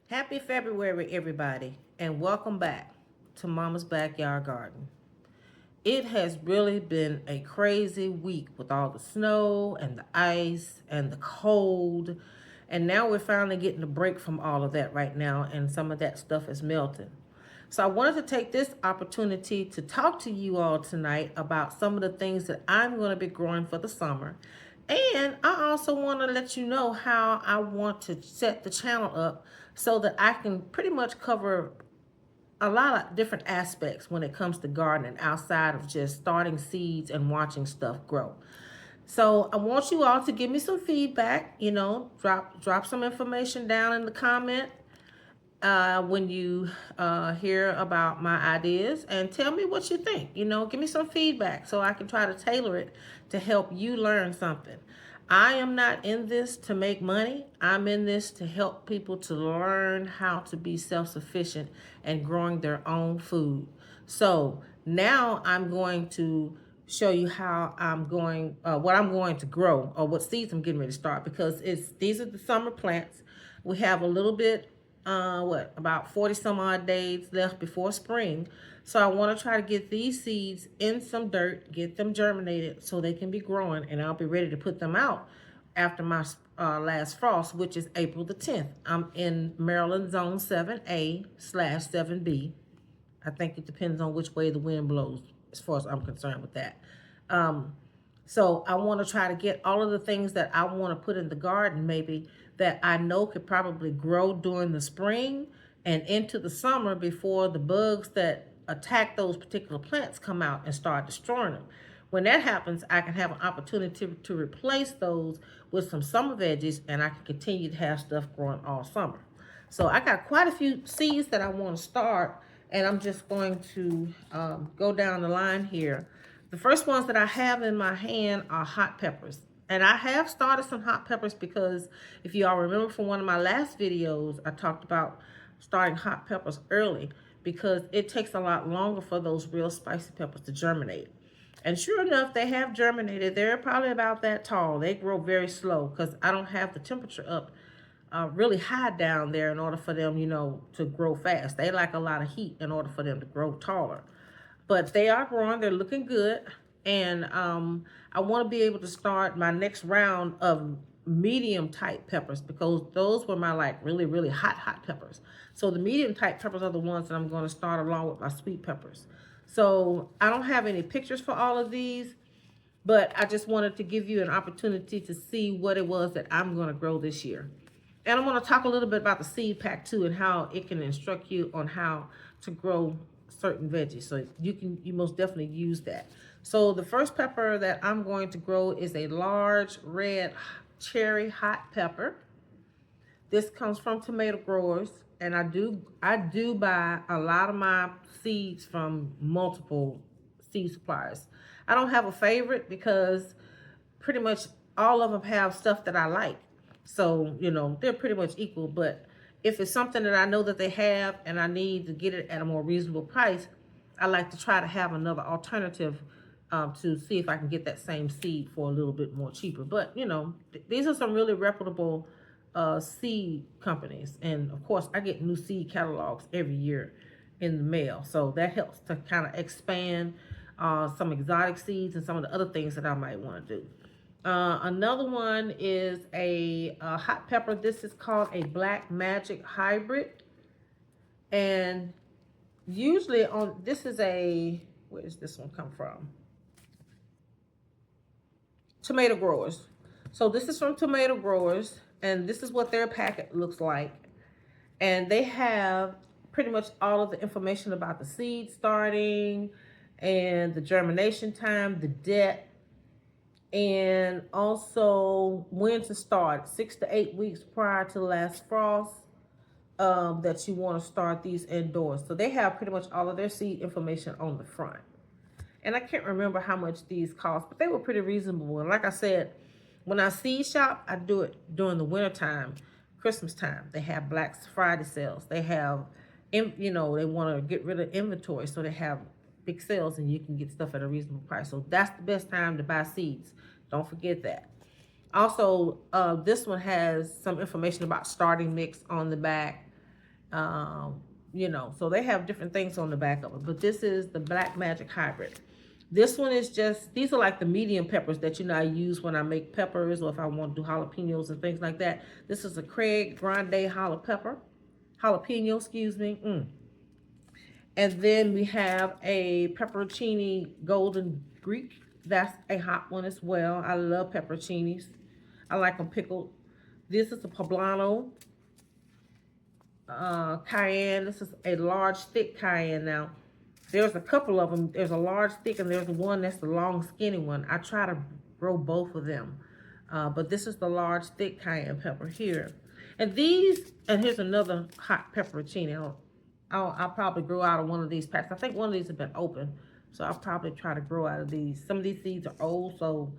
Happy February, everybody, and welcome back to Mama's Backyard Garden. It has really been a crazy week with all the snow and the ice and the cold, and now we're finally getting a break from all of that right now, and some of that stuff is melting. So I wanted to take this opportunity to talk to you all tonight about some of the things that I'm going to be growing for the summer. And I also want to let you know how I want to set the channel up so that I can pretty much cover a lot of different aspects when it comes to gardening outside of just starting seeds and watching stuff grow. So I want you all to give me some feedback, drop some information down in the comment when you hear about my ideas, and tell me what you think. Give me some feedback so I can try to tailor it to help you learn something. I am not in this to make money. I'm in this to help people to learn how to be self-sufficient and growing their own food. So now I'm going to show you how what I'm going to grow, or what seeds I'm getting ready to start, because these are the summer plants. We have a little bit about 40 some odd days left before spring. So I want to try to get these seeds in some dirt, get them germinated so they can be growing, and I'll be ready to put them out after my last frost, which is April the 10th. I'm in Maryland Zone 7A/7B. I think it depends on which way the wind blows as far as I'm concerned with that. So I want to try to get all of the things that I want to put in the garden, maybe, that I know could probably grow during the spring and into the summer before the bugs that attack those particular plants come out and start destroying them. When that happens, I can have an opportunity to replace those with some summer veggies, and I can continue to have stuff growing all summer. So I got quite a few seeds that I want to start, and I'm just going to go down the line here. The first ones that I have in my hand are hot peppers. And I have started some hot peppers because if you all remember from one of my last videos, I talked about starting hot peppers early because it takes a lot longer for those real spicy peppers to germinate. And sure enough, they have germinated. They're probably about that tall. They grow very slow because I don't have the temperature up really high down there in order for them, to grow fast. They like a lot of heat in order for them to grow taller. But they are growing. They're looking good. And I want to be able to start my next round of medium type peppers, because those were my really, really hot peppers. So the medium type peppers are the ones that I'm going to start along with my sweet peppers. So I don't have any pictures for all of these, but I just wanted to give you an opportunity to see what it was that I'm going to grow this year. And I'm going to talk a little bit about the seed pack too, and how it can instruct you on how to grow certain veggies. So you most definitely use that. So the first pepper that I'm going to grow is a large red cherry hot pepper. This comes from Tomato Growers, and I do buy a lot of my seeds from multiple seed suppliers. I don't have a favorite because pretty much all of them have stuff that I like. So, they're pretty much equal. But if it's something that I know that they have and I need to get it at a more reasonable price, I like to try to have another alternative to see if I can get that same seed for a little bit more cheaper. But, these are some really reputable seed companies. And, of course, I get new seed catalogs every year in the mail. So that helps to kind of expand some exotic seeds and some of the other things that I might want to do. Another one is a hot pepper. This is called a Black Magic Hybrid. And usually this is where does this one come from? Tomato Growers. So this is from Tomato Growers, and this is what their packet looks like. And they have pretty much all of the information about the seed starting and the germination time, the depth, and also when to start, 6 to 8 weeks prior to the last frost, that you want to start these indoors. So they have pretty much all of their seed information on the front. And I can't remember how much these cost, but they were pretty reasonable. And like I said, when I seed shop, I do it during the winter time, Christmas time. They have Black Friday sales. They have, they want to get rid of inventory, so they have big sales and you can get stuff at a reasonable price. So that's the best time to buy seeds. Don't forget that. Also, this one has some information about starting mix on the back. Um, so they have different things on the back of it. But this is the Black Magic Hybrid. This one is just, these are like the medium peppers that I use when I make peppers or if I want to do jalapenos and things like that. This is a Craig Grande jalapeno, excuse me. And then we have a pepperoncini golden Greek. That's a hot one as well. I love pepperoncinis. I like them pickled. This is a poblano cayenne. This is a large thick cayenne. Now there's a couple of them. There's a large thick and there's one that's the long skinny one. I try to grow both of them, but this is the large thick cayenne pepper here. And here's another hot pepperoncini. I'll probably grow out of one of these packs. I think one of these have been open, so I'll probably try to grow out of these. Some of these seeds are old, so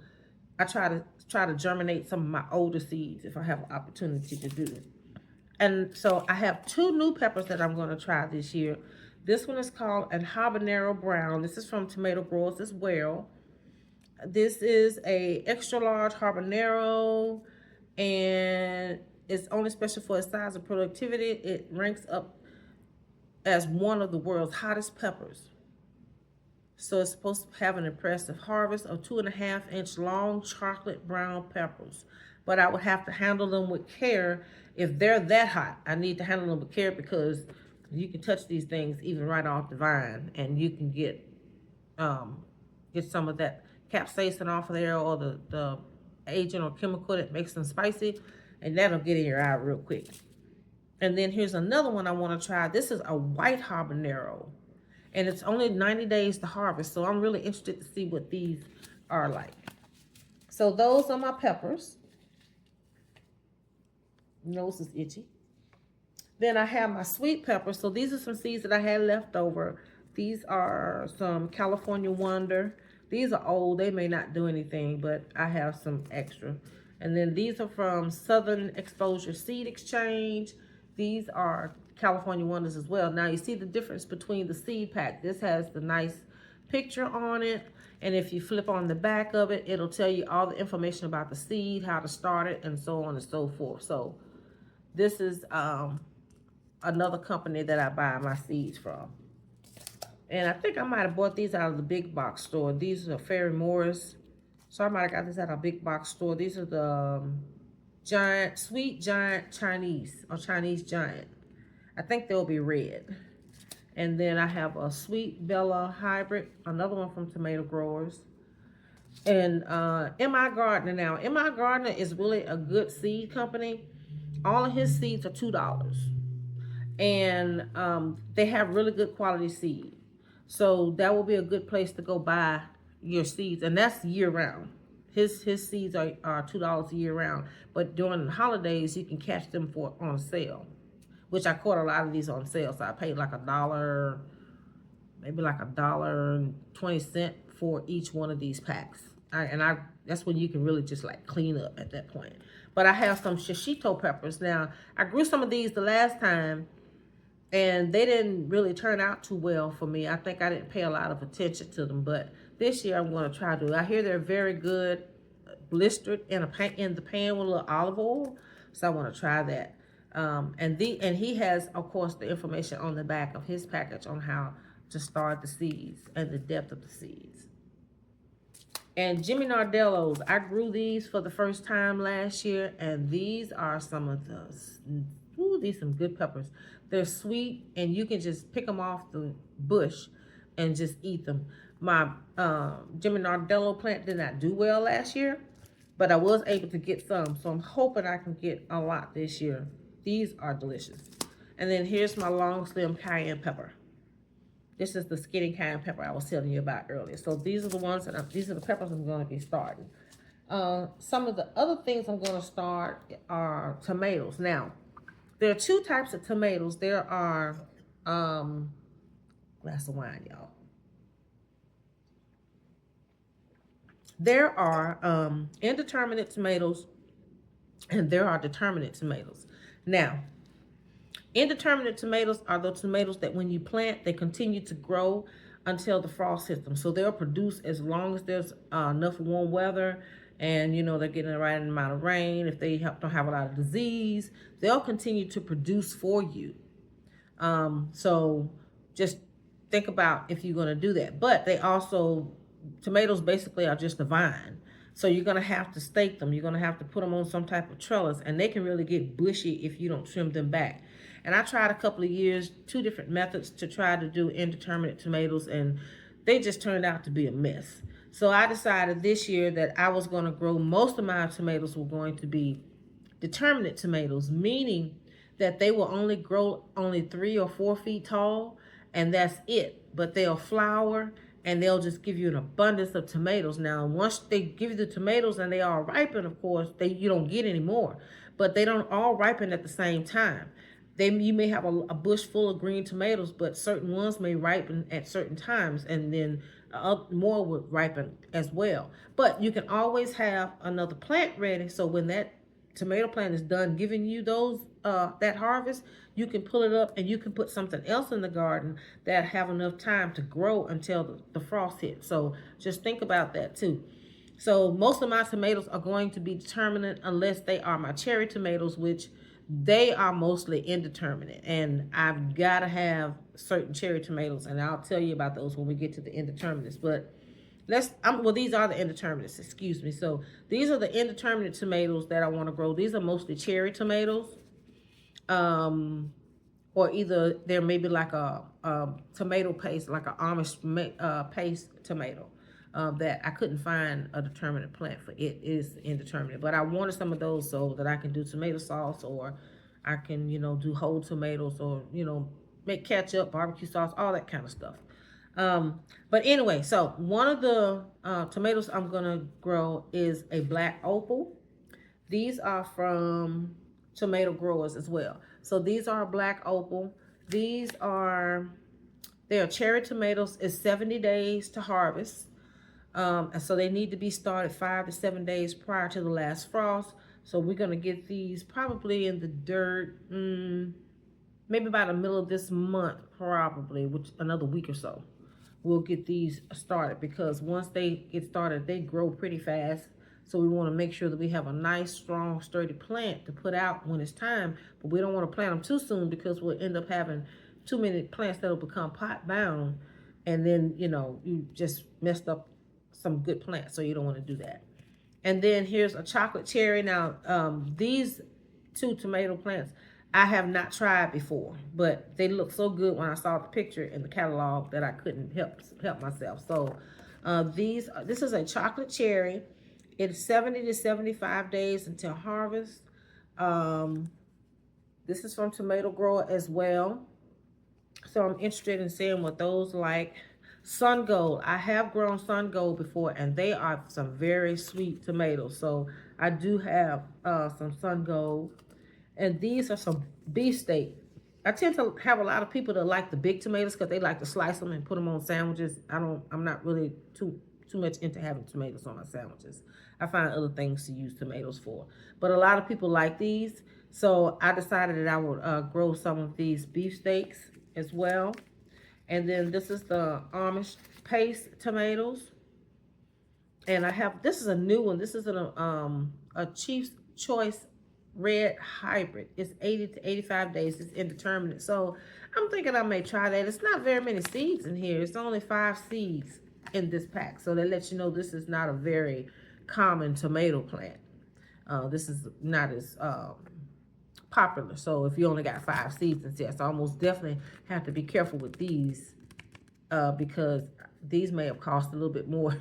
I try to germinate some of my older seeds if I have an opportunity to do it. And so I have 2 new peppers that I'm going to try this year. This one is called an habanero brown. This is from Tomato Growers as well. This is a extra large habanero, and it's only special for its size and productivity. It ranks up as one of the world's hottest peppers. So it's supposed to have an impressive harvest of 2.5-inch long chocolate brown peppers. But I would have to handle them with care. If they're that hot, I need to handle them with care because you can touch these things even right off the vine and you can get some of that capsaicin off of there or the agent or chemical that makes them spicy, and that'll get in your eye real quick. And then here's another one I want to try. This is a white habanero, and it's only 90 days to harvest, so I'm really interested to see what these are like. So those are my peppers. Nose is itchy. Then I have my sweet peppers. So these are some seeds that I had left over. These are some California Wonder. These are old. They may not do anything, but I have some extra. And then these are from Southern Exposure Seed Exchange. These are California Wonders as well. Now you see the difference between the seed pack. This has the nice picture on it. And if you flip on the back of it, it'll tell you all the information about the seed, how to start it, and so on and so forth. So this is another company that I buy my seeds from. And I think I might have bought these out of the big box store. These are Ferry Morris. So I might have got this at a big box store. These are the Sweet Giant Chinese or Chinese Giant. I think they'll be red. And then I have a Sweet Bella Hybrid, another one from Tomato Growers. And M.I. Gardner now. M.I. Gardner is really a good seed company. All of his seeds are $2. And they have really good quality seed. So that will be a good place to go buy your seeds. And that's year round. His seeds are $2 year round. But during the holidays, you can catch them on sale. Which I caught a lot of these on sale. So I paid like $1, maybe like $1.20 for each one of these packs. That's when you can really just like clean up at that point. But I have some shishito peppers. Now, I grew some of these the last time, and they didn't really turn out too well for me. I think I didn't pay a lot of attention to them. But this year I'm going to try to. I hear they're very good, blistered in the pan with a little olive oil. So I want to try that. And he has, of course, the information on the back of his package on how to start the seeds and the depth of the seeds. And Jimmy Nardello's, I grew these for the first time last year, and these are some of these some good peppers. They're sweet, and you can just pick them off the bush and just eat them. My Jimmy Nardello plant did not do well last year, but I was able to get some, so I'm hoping I can get a lot this year. These are delicious. And then here's my long stem cayenne pepper. This is the skinny cayenne pepper I was telling you about earlier. So these are the ones these are the peppers I'm going to be starting. Some of the other things I'm going to start are tomatoes. Now, there are 2 types of tomatoes. There are glass of wine, y'all. There are indeterminate tomatoes, and there are determinate tomatoes. Now, indeterminate tomatoes are the tomatoes that when you plant, they continue to grow until the frost hits them. So they'll produce as long as there's enough warm weather, and they're getting the right amount of rain. If they don't have a lot of disease, they'll continue to produce for you. So just think about if you're going to do that. But they also, tomatoes basically are just a vine. So you're going to have to stake them. You're going to have to put them on some type of trellis, and they can really get bushy if you don't trim them back. And I tried a couple of years, 2 different methods to try to do indeterminate tomatoes, and they just turned out to be a mess. So I decided this year that I was going to grow, most of my tomatoes were going to be determinate tomatoes, meaning that they will only grow only 3 or 4 feet tall, and that's it. But they'll flower, and they'll just give you an abundance of tomatoes. Now, once they give you the tomatoes and they all ripen, of course, you don't get any more. But they don't all ripen at the same time. You may have a bush full of green tomatoes, but certain ones may ripen at certain times, and then more would ripen as well. But you can always have another plant ready, so when that tomato plant is done giving you those that harvest, you can pull it up and you can put something else in the garden that have enough time to grow until the frost hits. So just think about that too. So most of my tomatoes are going to be determinate unless they are my cherry tomatoes, which they are mostly indeterminate. And I've got to have certain cherry tomatoes, and I'll tell you about those when we get to the indeterminates. But these are the indeterminates, excuse me. So these are the indeterminate tomatoes that I want to grow. These are mostly cherry tomatoes. Or either there may be like a tomato paste, like an Amish paste tomato. That I couldn't find a determinate plant for. It is indeterminate. But I wanted some of those so that I can do tomato sauce, or I can, do whole tomatoes, or, make ketchup, barbecue sauce, all that kind of stuff. But anyway, so one of the tomatoes I'm going to grow is a black opal. These are from Tomato Growers as well. So these are black opal. They are cherry tomatoes. It's 70 days to harvest. And so they need to be started 5 to 7 days prior to the last frost. So we're going to get these probably in the dirt, maybe by the middle of this month, probably, which another week or so. We'll get these started, because once they get started, they grow pretty fast. So we want to make sure that we have a nice, strong, sturdy plant to put out when it's time. But we don't want to plant them too soon, because we'll end up having too many plants that will become pot bound. And then, you just messed up some good plants. So you don't want to do that. And then here's a chocolate cherry. Now, these 2 tomato plants I have not tried before, but they look so good when I saw the picture in the catalog that I couldn't help myself. So this is a chocolate cherry. It's 70 to 75 days until harvest. This is from Tomato Grower as well. So I'm interested in seeing what those like. Sun Gold. I have grown Sun Gold before, and they are some very sweet tomatoes. So I do have some Sun Gold. And these are some beefsteak. I tend to have a lot of people that like the big tomatoes because they like to slice them and put them on sandwiches. I'm not really too much into having tomatoes on my sandwiches. I find other things to use tomatoes for. But a lot of people like these. So I decided that I would grow some of these beefsteaks as well. And then this is the Amish paste tomatoes. And this is a new one. This is a Chief's Choice Red Hybrid. It's 80 to 85 days. It's indeterminate. So I'm thinking I may try that. It's not very many seeds in here. It's only 5 seeds in this pack. So they let you know this is not a very common tomato plant. This is not as popular. So if you only got 5 seeds in here, so I almost definitely have to be careful with these because these may have cost a little bit more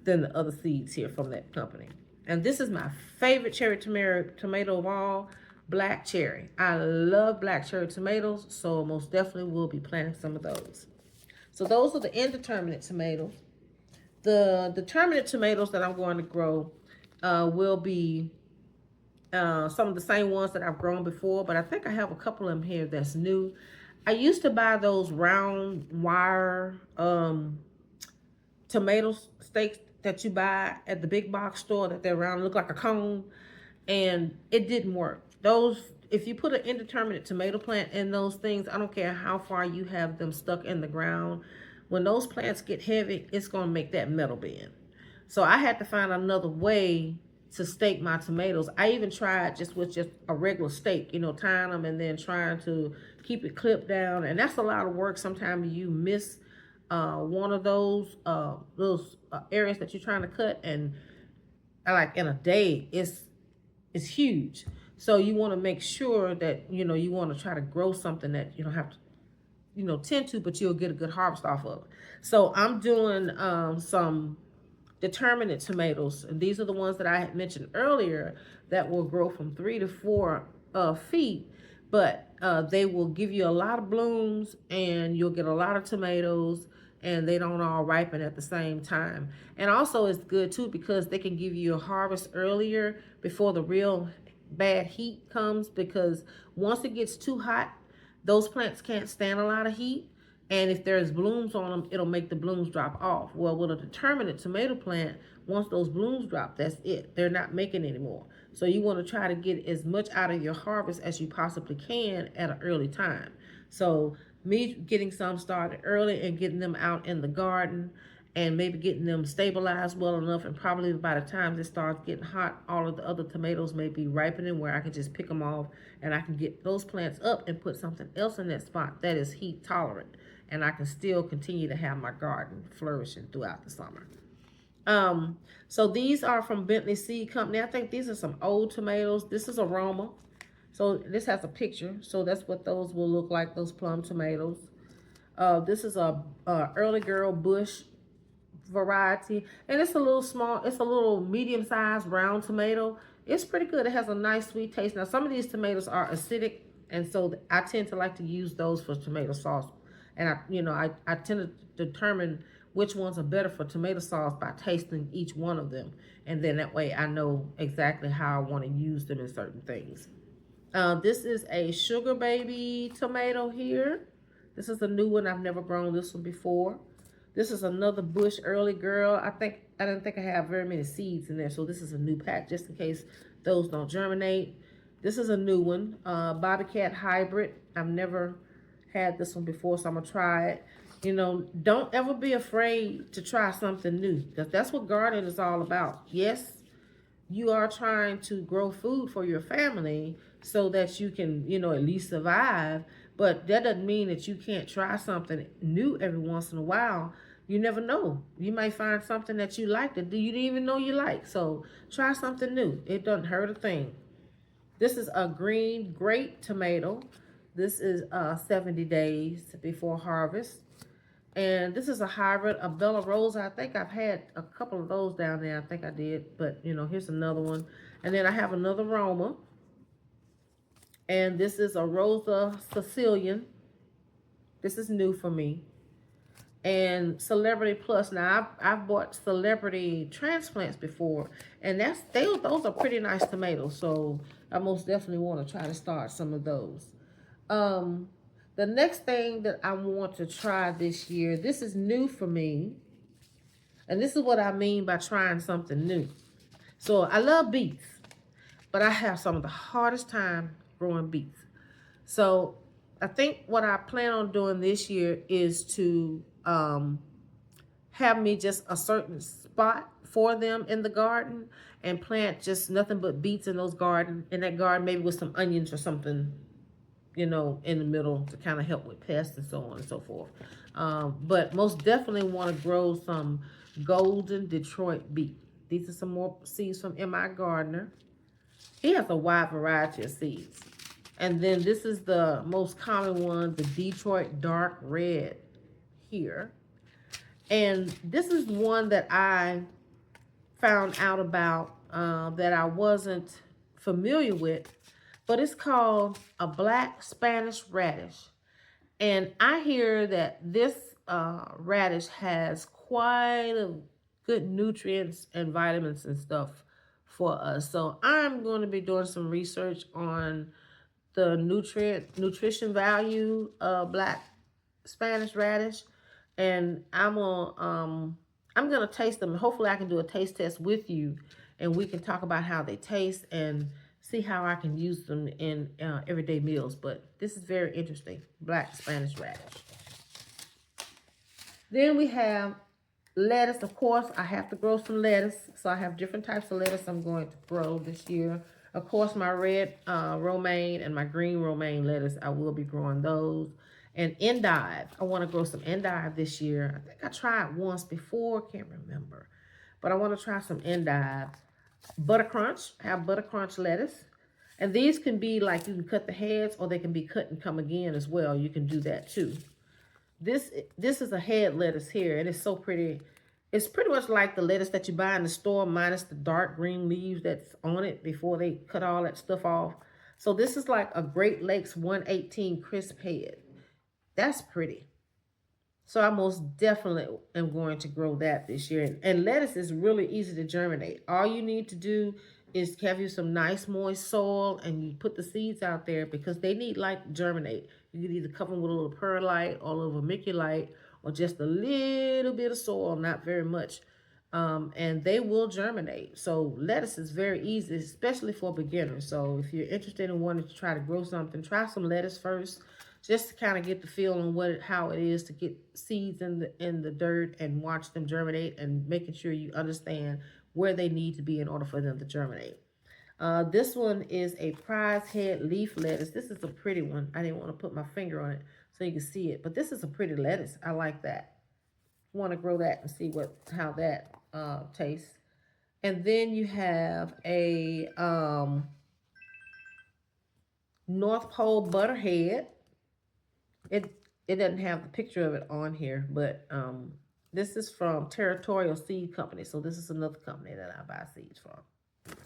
than the other seeds here from that company. And this is my favorite cherry tomato of all, black cherry. I love black cherry tomatoes, so most definitely will be planting some of those. So those are the indeterminate tomatoes. The determinate tomatoes that I'm going to grow will be some of the same ones that I've grown before, but I think I have a couple of them here that's new. I used to buy those round wire tomato steaks that you buy at the big box store, that they're round, look like a cone, and it didn't work. If you put an indeterminate tomato plant in those things, I don't care how far you have them stuck in the ground, when those plants get heavy, it's going to make that metal bend. So I had to find another way to stake my tomatoes. I even tried just a regular stake, tying them and then trying to keep it clipped down. And that's a lot of work. Sometimes you miss one of those areas that you're trying to cut, and like in a day, it's huge. So you want to make sure that you want to try to grow something that you don't have to tend to, but you'll get a good harvest off of. So I'm doing some determinate tomatoes, and these are the ones that I had mentioned earlier that will grow from 3 to 4 feet, but they will give you a lot of blooms and you'll get a lot of tomatoes, and they don't all ripen at the same time. And also it's good too because they can give you a harvest earlier before the real bad heat comes, because once it gets too hot, those plants can't stand a lot of heat. And if there's blooms on them, it'll make the blooms drop off. Well, with a determinate tomato plant, once those blooms drop, that's it. They're not making anymore. So you want to try to get as much out of your harvest as you possibly can at an early time. So me getting some started early and getting them out in the garden and maybe getting them stabilized well enough, and probably by the time it starts getting hot, all of the other tomatoes may be ripening where I can just pick them off and I can get those plants up and put something else in that spot that is heat tolerant, and I can still continue to have my garden flourishing throughout the summer. So these are from Bentley Seed Company. I think these are some old tomatoes. This is Aroma. So this has a picture. So that's what those will look like, those plum tomatoes. This is a Early Girl Bush variety, and it's a little small. It's a little medium-sized round tomato. It's pretty good. It has a nice sweet taste. Now some of these tomatoes are acidic, and so I tend to like to use those for tomato sauce. And I tend to determine which ones are better for tomato sauce by tasting each one of them, and then that way I know exactly how I want to use them in certain things. This is a Sugar Baby tomato here. This is a new one. I've never grown this one before. This is another Bush Early Girl. I didn't think I have very many seeds in there, so this is a new pack just in case those don't germinate. This is a new one, Bobby Cat Hybrid. I've never had this one before, so I'm gonna try it. Don't ever be afraid to try something new, because that's what gardening is all about. Yes, you are trying to grow food for your family so that you can, at least survive, but that doesn't mean that you can't try something new every once in a while. You never know. You might find something that you like that you didn't even know you like. So try something new. It doesn't hurt a thing. This is a green grape tomato. This is 70 days before harvest. And this is a hybrid of Bella Rosa. I think I've had a couple of those down there. I think I did. But, here's another one. And then I have another Roma. And this is a Rosa Sicilian. This is new for me. And Celebrity Plus. Now, I've bought Celebrity transplants before. And those are pretty nice tomatoes. So I most definitely want to try to start some of those. The next thing that I want to try this year, this is new for me. And this is what I mean by trying something new. So I love beets, but I have some of the hardest time growing beets. So I think what I plan on doing this year is to have me just a certain spot for them in the garden and plant just nothing but beets in that garden, maybe with some onions or something, in the middle to kind of help with pests and so on and so forth. But most definitely want to grow some golden Detroit beet. These are some more seeds from M.I. Gardner. He has a wide variety of seeds. And then this is the most common one, the Detroit Dark Red here. And this is one that I found out about that I wasn't familiar with. But it's called a black Spanish radish. And I hear that this radish has quite a good nutrients and vitamins and stuff for us. So I'm going to be doing some research on the nutrition value of black Spanish radish. And I'm gonna taste them. Hopefully I can do a taste test with you and we can talk about how they taste and see how I can use them in everyday meals. But this is very interesting. Black Spanish radish. Then we have lettuce. Of course, I have to grow some lettuce. So I have different types of lettuce I'm going to grow this year. Of course, my red romaine and my green romaine lettuce, I will be growing those. And endive, I want to grow some endive this year. I think I tried once before, can't remember. But I want to try some endive. Butter crunch, I have butter crunch lettuce. And these can be like, you can cut the heads or they can be cut and come again as well. You can do that too. This is a head lettuce here, and it's so pretty. It's pretty much like the lettuce that you buy in the store, minus the dark green leaves that's on it before they cut all that stuff off. So this is like a Great Lakes 118 crisp head. That's pretty. So I most definitely am going to grow that this year. And lettuce is really easy to germinate. All you need to do is have you some nice moist soil and you put the seeds out there because they need light to germinate. You can either cover them with a little perlite or a little vermiculite or just a little bit of soil, not very much. And they will germinate. So lettuce is very easy, especially for beginners. So if you're interested in wanting to try to grow something, try some lettuce first, just to kind of get the feel on how it is to get seeds in the dirt and watch them germinate and making sure you understand where they need to be in order for them to germinate. This one is a prize head leaf lettuce. This is a pretty one. I didn't want to put my finger on it so you can see it, but this is a pretty lettuce. I like that. Want to grow that and see how that tastes. And then you have a North Pole butterhead. It doesn't have the picture of it on here, but this is from Territorial Seed Company. So this is another company that I buy seeds from.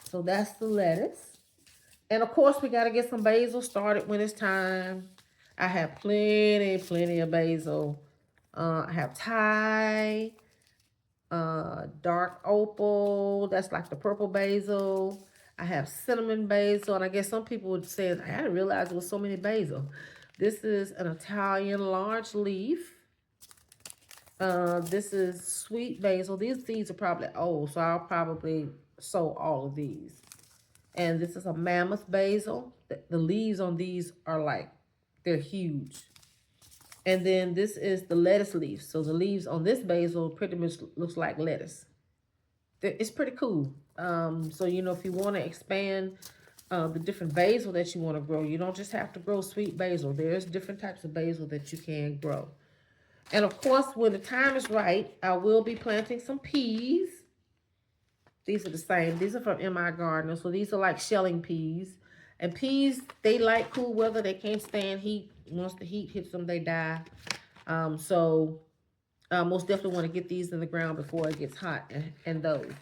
So that's the lettuce. And of course, we got to get some basil started when it's time. I have plenty of basil. I have Thai, dark opal. That's like the purple basil. I have cinnamon basil. And I guess some people would say, I didn't realize there was so many basil. This is an Italian large leaf. This is sweet basil. These seeds are probably old, so I'll probably sow all of these. And this is a mammoth basil. The leaves on these are like, they're huge. And then this is the lettuce leaf. So the leaves on this basil pretty much looks like lettuce. It's pretty cool. So, you know, if you want to expand the different basil that you want to grow, you don't just have to grow sweet basil. There's different types of basil that you can grow. And of course, when the time is right, I will be planting some peas. These are the same. These are from M.I. Gardener. So these are like shelling peas. And peas, they like cool weather. They can't stand heat. Once the heat hits them, they die. So most definitely want to get these in the ground before it gets hot. And those.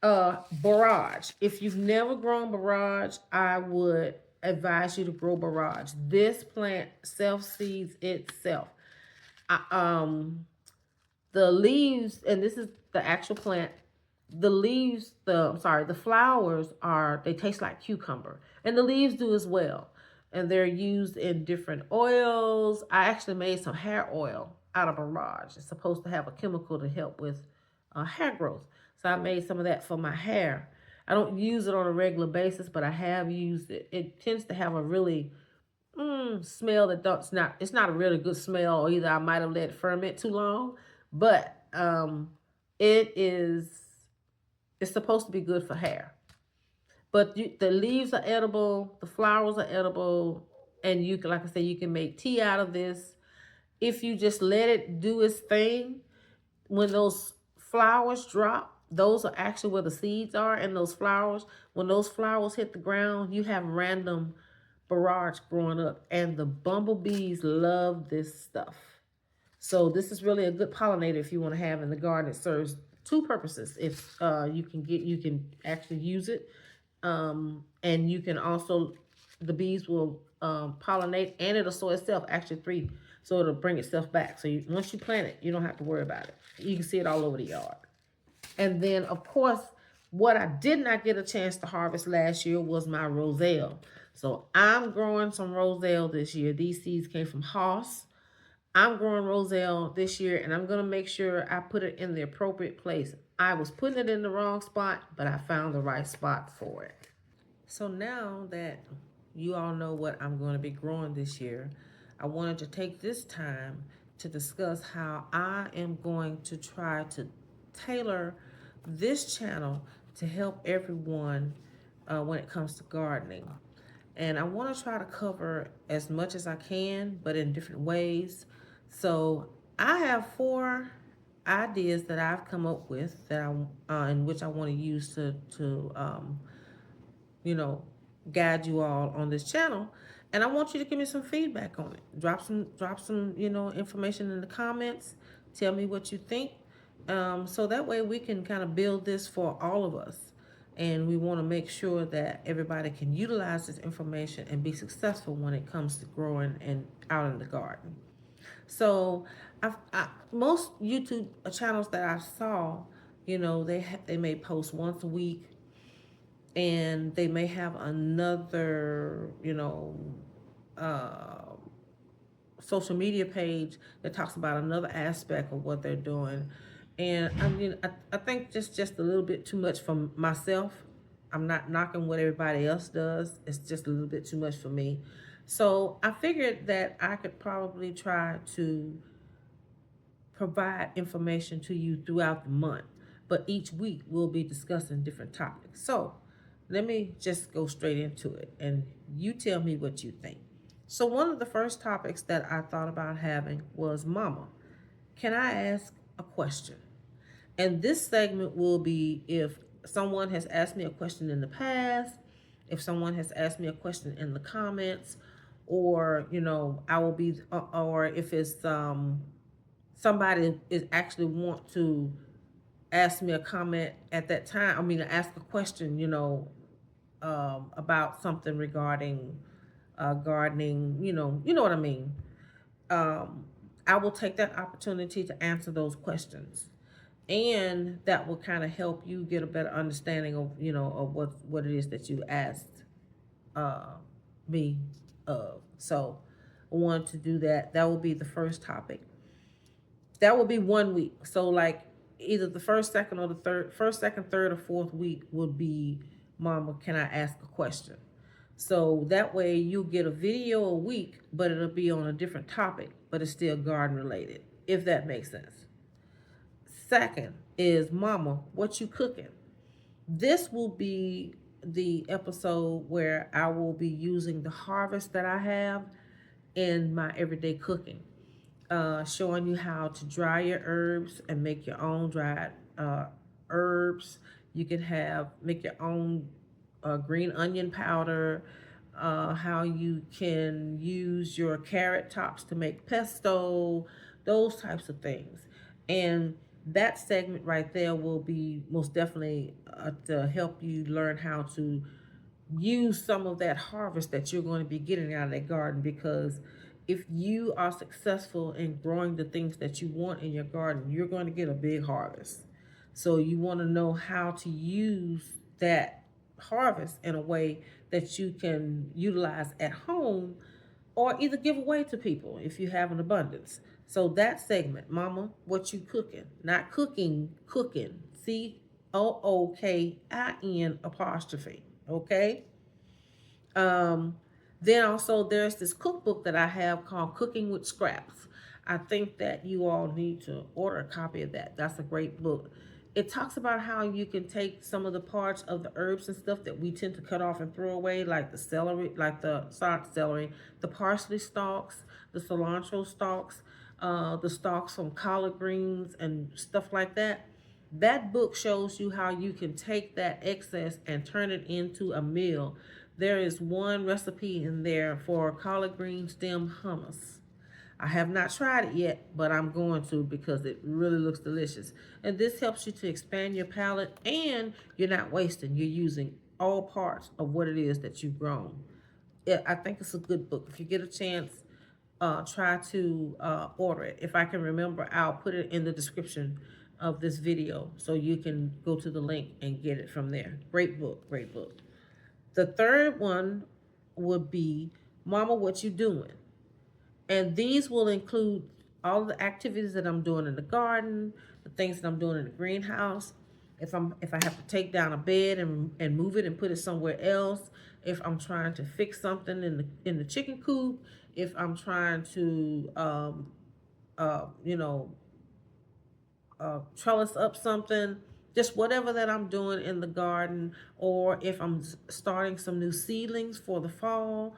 Borage. If you've never grown borage, I would advise you to grow borage. This plant self-seeds itself. The leaves, and this is the actual plant, the leaves, the flowers they taste like cucumber. And the leaves do as well. And they're used in different oils. I actually made some hair oil out of borage. It's supposed to have a chemical to help with hair growth. So I made some of that for my hair. I don't use it on a regular basis, but I have used it. It tends to have a really smell it's not a really good smell, or either I might have let it ferment too long, but it's supposed to be good for hair. But the leaves are edible, the flowers are edible, and you can, like I said, you can make tea out of this. If you just let it do its thing, when those flowers drop, those are actually where the seeds are, and those flowers, when those flowers hit the ground, you have random borage growing up, and the bumblebees love this stuff. So this is really a good pollinator if you want to have in the garden. It serves two purposes. If you can actually use it, and you can also, the bees will pollinate, and it'll sow itself actually three, so it'll bring itself back. So once you plant it, you don't have to worry about it. You can see it all over the yard. And then of course, what I did not get a chance to harvest last year was my roselle. So I'm growing some roselle this year. These seeds came from Haas. I'm growing roselle this year, and I'm going to make sure I put it in the appropriate place. I was putting it in the wrong spot, but I found the right spot for it. So now that you all know what I'm going to be growing this year, I wanted to take this time to discuss how I am going to try to tailor this channel to help everyone when it comes to gardening. And I want to try to cover as much as I can, but in different ways. So I have 4 ideas that I've come up with that in which I want to use to you know, guide you all on this channel. And I want you to give me some feedback on it. Drop some, information in the comments. Tell me what you think. So that way we can kind of build this for all of us. And we want to make sure that everybody can utilize this information and be successful when it comes to growing and out in the garden. So most YouTube channels that I saw, they may post once a week, and they may have another, uh, social media page that talks about another aspect of what they're doing. And I mean, I think just a little bit too much for myself. I'm not knocking what everybody else does. It's just a little bit too much for me. So I figured that I could probably try to provide information to you throughout the month, but each week we'll be discussing different topics. So let me just go straight into it and you tell me what you think. So one of the first topics that I thought about having was, Mama, can I ask a question? And this segment will be if someone has asked me a question in the past, if someone has asked me a question in the comments, or I will be, or if it's somebody is actually want to ask me a comment at that time. I mean, ask a question, about something regarding gardening. You know what I mean. Um, I will take that opportunity to answer those questions, and that will kind of help you get a better understanding of of what it is that you asked uh, me of. So I wanted to do that. That will be the first topic. That will be one week. So like either the first, second, or the first, second, third, or fourth week would be, Mama, can I ask a question? So that way you'll get a video a week, but it'll be on a different topic, but it's still garden related, if that makes sense. Second is, Mama, what you cooking? This will be the episode where I will be using the harvest that I have in my everyday cooking, showing you how to dry your herbs and make your own dried herbs. You can make your own green onion powder, how you can use your carrot tops to make pesto, those types of things. And that segment right there will be most definitely to help you learn how to use some of that harvest that you're going to be getting out of that garden, because if you are successful in growing the things that you want in your garden, you're going to get a big harvest. So you want to know how to use that harvest in a way that you can utilize at home, or either give away to people if you have an abundance. So that segment, Mama, what you cooking? Not cooking, cooking. COOKIN apostrophe. Okay. Um, then also there's this cookbook that I have called Cooking with Scraps. I think that you all need to order a copy of that. That's a great book. It talks about how you can take some of the parts of the herbs and stuff that we tend to cut off and throw away, like the celery, like the celery, the parsley stalks, the cilantro stalks, the stalks from collard greens and stuff like that. That book shows you how you can take that excess and turn it into a meal. There is one recipe in there for collard green stem hummus. I have not tried it yet, but I'm going to, because it really looks delicious. And this helps you to expand your palate, and you're not wasting. You're using all parts of what it is that you've grown. I think it's a good book. If you get a chance, try to order it. If I can remember, I'll put it in the description of this video so you can go to the link and get it from there. Great book, great book. The third one would be, Mama, what you doing? And these will include all the activities that I'm doing in the garden, the things that I'm doing in the greenhouse. If I have to take down a bed and move it and put it somewhere else, if I'm trying to fix something in the chicken coop, if I'm trying to you know, trellis up something, just whatever that I'm doing in the garden, or if I'm starting some new seedlings for the fall,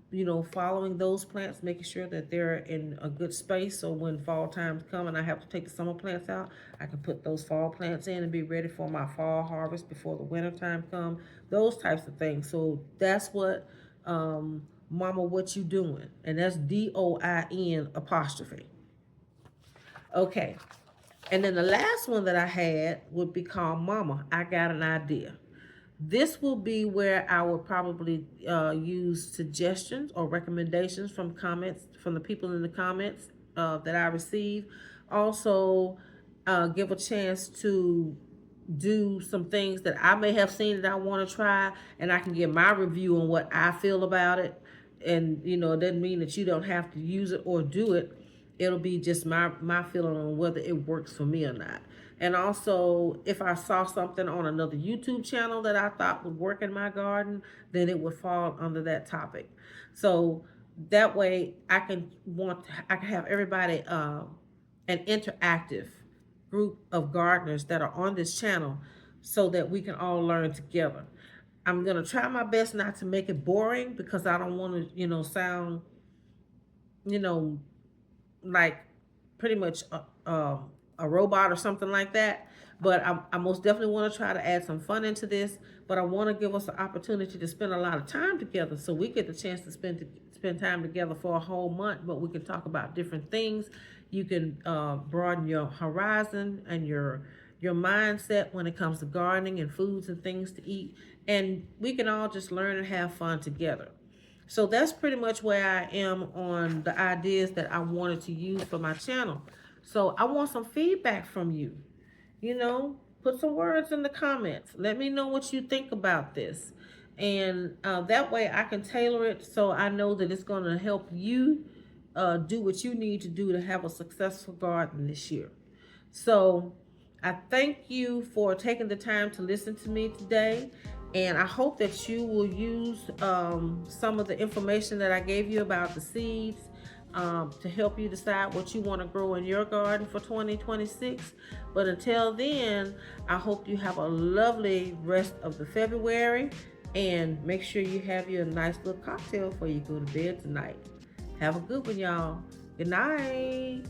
you know, following those plants, making sure that they're in a good space. So when fall times come and I have to take the summer plants out, I can put those fall plants in and be ready for my fall harvest before the winter time come. Those types of things. So that's what, Mama, what you doing? And that's DOIN apostrophe. Okay. And then the last one that I had would be called Mama, I Got an Idea. This will be where I will probably use suggestions or recommendations from comments from the people in the comments that I receive. Also, give a chance to do some things that I may have seen that I want to try, and I can give my review on what I feel about it. And you know, it doesn't mean that you don't have to use it or do it. It'll be just my feeling on whether it works for me or not. And also, if I saw something on another YouTube channel that I thought would work in my garden, then it would fall under that topic. So that way, I can have everybody an interactive group of gardeners that are on this channel, so that we can all learn together. I'm gonna try my best not to make it boring, because I don't want to, you know, sound, you know, like pretty much a robot or something like that. But I most definitely want to try to add some fun into this. But I want to give us an opportunity to spend a lot of time together, so we get the chance to spend time together for a whole month. But we can talk about different things. You can broaden your horizon and your mindset when it comes to gardening and foods and things to eat. And we can all just learn and have fun together. So that's pretty much where I am on the ideas that I wanted to use for my channel. So I want some feedback from you. You know, put some words in the comments. Let me know what you think about this. And that way I can tailor it so I know that it's going to help you do what you need to do to have a successful garden this year. So I thank you for taking the time to listen to me today. And I hope that you will use some of the information that I gave you about the seeds to help you decide what you want to grow in your garden for 2026. But until then, I hope you have a lovely rest of the February, and make sure you have you a nice little cocktail before you go to bed tonight. Have a good one, y'all. Good night.